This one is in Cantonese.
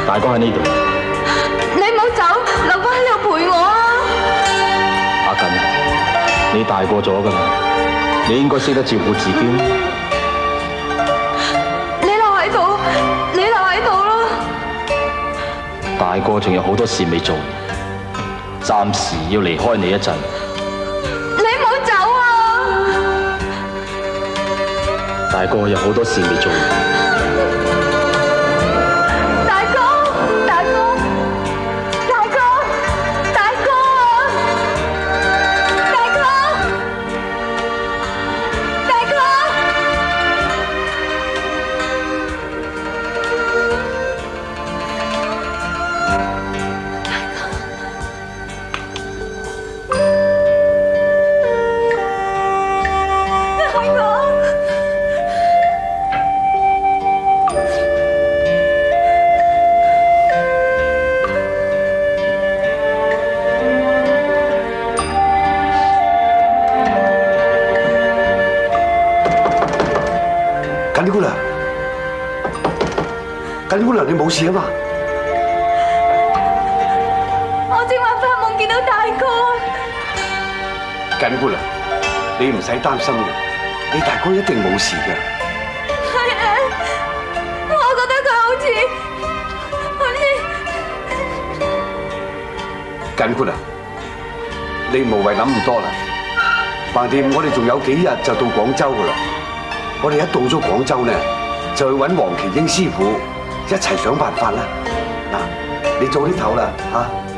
大哥喺呢度。你唔好走，留翻喺度陪我啊！阿瑾，你大個咗噶啦，你應該識得照顧自己。你留喺度，你留喺度啦。大哥仲有好多事未做，暫時要離開你一陣。你唔好走啊！大哥有好多事未做。緊姑娘，你冇事啊嘛？我正話發夢見到大哥。緊姑娘，你唔使擔心嘅，你大哥一定冇事嘅。係啊，我覺得佢好似……緊姑娘，你無謂諗咁多啦。橫掂我哋仲有幾日就到廣州噶啦。我哋一到咗廣州呢，就去揾黃麒英師傅。一齊想辦法啦！嗱，你早啲唞啦嚇。